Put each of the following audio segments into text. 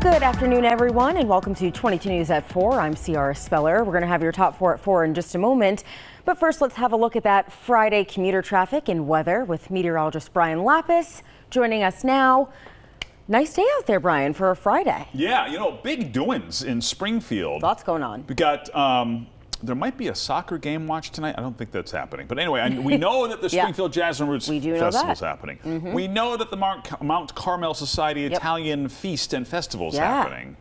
Good afternoon, everyone, and welcome to 22 News at 4. I'm Ciara Speller. We're going to have your top 4 at 4 in just a moment. But first, let's have a look at that Friday commuter traffic and weather with meteorologist Brian Lapis joining us now. Nice day out there, Brian, for a Friday. Yeah, big doings in Springfield. Lots going on. We got, there might be a soccer game watch tonight. I don't think that's happening. But anyway, we know that the Springfield Jazz and Roots Festival is happening. We know that the Mount Carmel Society Italian Feast and Festival is happening.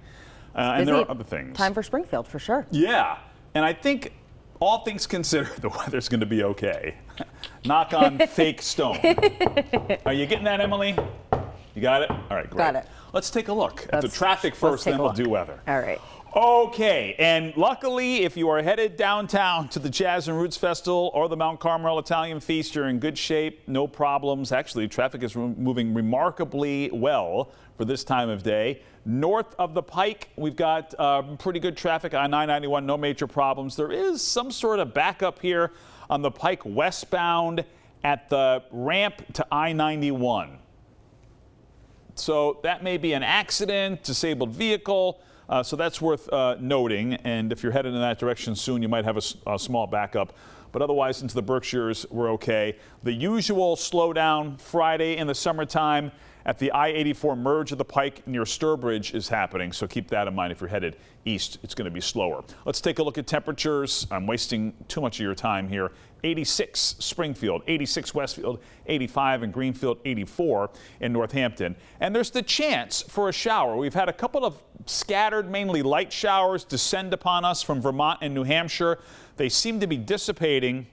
And there are other things. Time for Springfield, for sure. Yeah. And I think, all things considered, the weather's going to be okay. Knock on fake stone. Are you getting that, Emily? You got it? All right, great. Got it. Let's take a look at the traffic first, then we'll do weather. All right. Okay, and luckily, if you are headed downtown to the Jazz and Roots Festival or the Mount Carmel Italian Feast, you're in good shape, no problems. Actually, traffic is moving remarkably well for this time of day. North of the Pike, we've got pretty good traffic on I-91, no major problems. There is some sort of backup here on the Pike westbound at the ramp to I-91. So that may be an accident, disabled vehicle. So that's worth noting, and if you're headed in that direction soon, you might have a small backup. But otherwise, into the Berkshires, we're okay. The usual slowdown Friday in the summertime at the I-84 merge of the Pike near Sturbridge is happening, so keep that in mind if you're headed east. It's going to be slower. Let's take a look at temperatures. I'm wasting too much of your time here. 86 Springfield, 86 Westfield, 85 in Greenfield, 84 in Northampton. And there's the chance for a shower. We've had a couple of scattered, mainly light showers descend upon us from Vermont and New Hampshire. They seem to be dissipating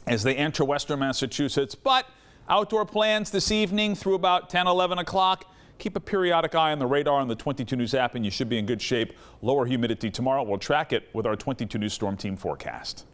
as they enter western Massachusetts, but outdoor plans this evening through about 10, 11 o'clock. Keep a periodic eye on the radar on the 22 News app, and you should be in good shape. Lower humidity tomorrow. We'll track it with our 22 News Storm Team forecast.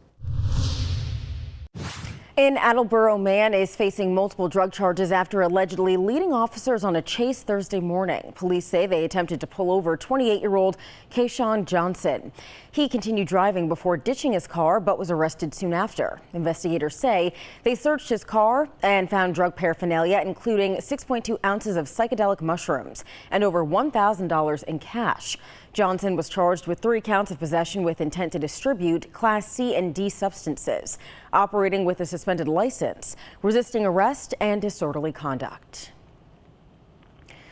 An Attleboro man is facing multiple drug charges after allegedly leading officers on a chase Thursday morning. Police say they attempted to pull over 28-year-old Kayshawn Johnson. He continued driving before ditching his car, but was arrested soon after. Investigators say they searched his car and found drug paraphernalia, including 6.2 ounces of psychedelic mushrooms and over $1,000 in cash. Johnson was charged with 3 counts of possession with intent to distribute Class C and D substances, operating with a suspended license, resisting arrest, and disorderly conduct.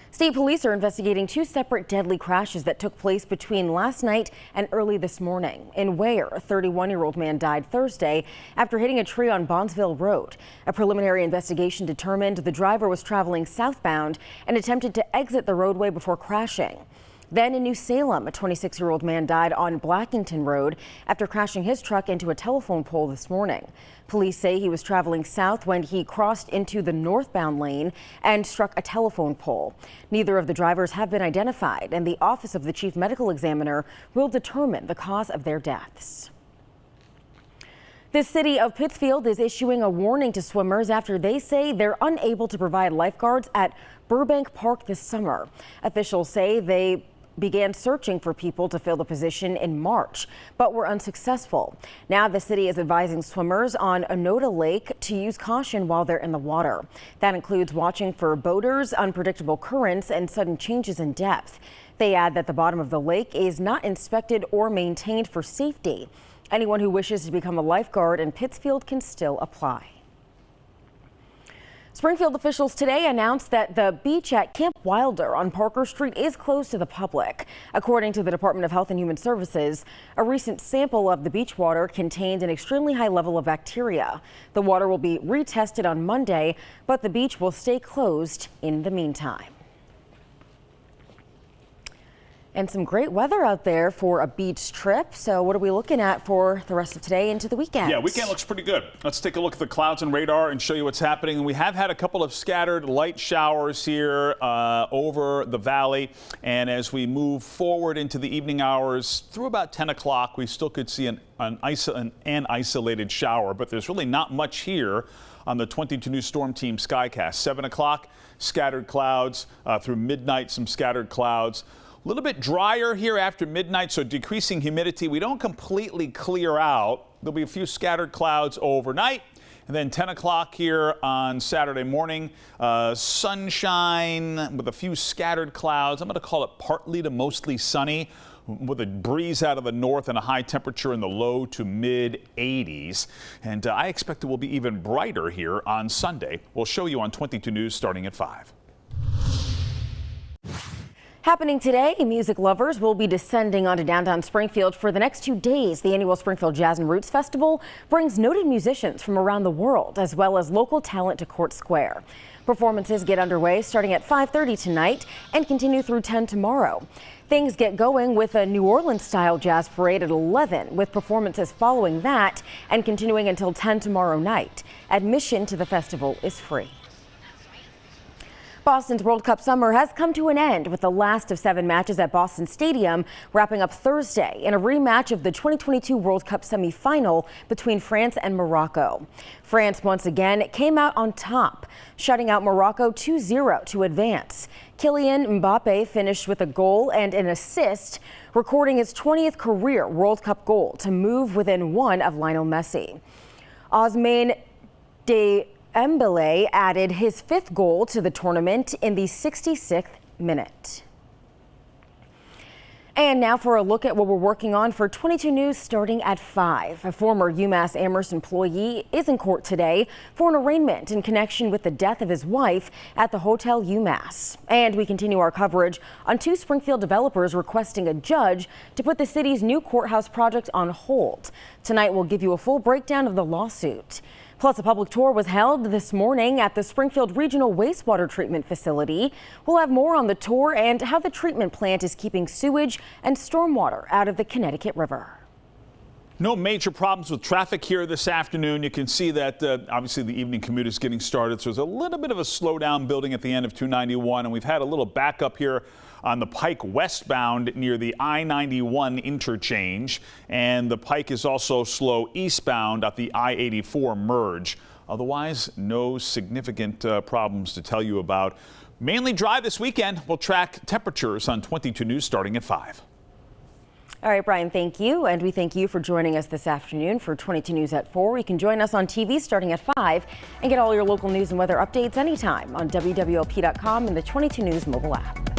State police are investigating 2 separate deadly crashes that took place between last night and early this morning. In Ware, a 31-year-old man died Thursday after hitting a tree on Bondsville Road. A preliminary investigation determined the driver was traveling southbound and attempted to exit the roadway before crashing. Then in New Salem, a 26-year-old man died on Blackington Road after crashing his truck into a telephone pole this morning. Police say he was traveling south when he crossed into the northbound lane and struck a telephone pole. Neither of the drivers have been identified, and the Office of the Chief Medical Examiner will determine the cause of their deaths. The city of Pittsfield is issuing a warning to swimmers after they say they're unable to provide lifeguards at Burbank Park this summer. Officials say they began searching for people to fill the position in March, but were unsuccessful. Now the city is advising swimmers on Onoda Lake to use caution while they're in the water. That includes watching for boaters, unpredictable currents, and sudden changes in depth. They add that the bottom of the lake is not inspected or maintained for safety. Anyone who wishes to become a lifeguard in Pittsfield can still apply. Springfield officials today announced that the beach at Camp Wilder on Parker Street is closed to the public. According to the Department of Health and Human Services, a recent sample of the beach water contained an extremely high level of bacteria. The water will be retested on Monday, but the beach will stay closed in the meantime. And some great weather out there for a beach trip. So what are we looking at for the rest of today into the weekend? Yeah, weekend looks pretty good. Let's take a look at the clouds and radar and show you what's happening. We have had a couple of scattered light showers here over the valley. And as we move forward into the evening hours through about 10 o'clock, we still could see an isolated shower. But there's really not much here on the 22 News Storm Team Skycast. 7 o'clock, scattered clouds. Through midnight, some scattered clouds. A little bit drier here after midnight, so decreasing humidity. We don't completely clear out. There'll be a few scattered clouds overnight. And then 10 o'clock here on Saturday morning, sunshine with a few scattered clouds. I'm going to call it partly to mostly sunny, with a breeze out of the north and a high temperature in the low to mid 80s. And I expect it will be even brighter here on Sunday. We'll show you on 22 News starting at 5. Happening today, music lovers will be descending onto downtown Springfield for the next 2 days. The annual Springfield Jazz and Roots Festival brings noted musicians from around the world, as well as local talent to Court Square. Performances get underway starting at 5:30 tonight and continue through 10 tomorrow. Things get going with a New Orleans-style jazz parade at 11, with performances following that and continuing until 10 tomorrow night. Admission to the festival is free. Boston's World Cup summer has come to an end with the last of 7 matches at Boston Stadium wrapping up Thursday in a rematch of the 2022 World Cup semifinal between France and Morocco. France once again came out on top, shutting out Morocco 2-0 to advance. Kylian Mbappe finished with a goal and an assist, recording his 20th career World Cup goal to move within one of Lionel Messi. Ousmane Dembele added his 5th goal to the tournament in the 66th minute. And now for a look at what we're working on for 22 News starting at 5. A former UMass Amherst employee is in court today for an arraignment in connection with the death of his wife at the Hotel UMass. And we continue our coverage on 2 Springfield developers requesting a judge to put the city's new courthouse project on hold. Tonight we'll give you a full breakdown of the lawsuit. Plus, a public tour was held this morning at the Springfield Regional Wastewater Treatment Facility. We'll have more on the tour and how the treatment plant is keeping sewage and stormwater out of the Connecticut River. No major problems with traffic here this afternoon. You can see that obviously the evening commute is getting started, so there's a little bit of a slowdown building at the end of 291, and we've had a little backup here on the Pike westbound near the I-91 interchange, and the Pike is also slow eastbound at the I-84 merge. Otherwise, no significant problems to tell you about. Mainly dry this weekend. We'll track temperatures on 22 News starting at 5. All right, Brian, thank you. And we thank you for joining us this afternoon for 22 News at 4. You can join us on TV starting at 5 and get all your local news and weather updates anytime on wwlp.com and the 22 News mobile app.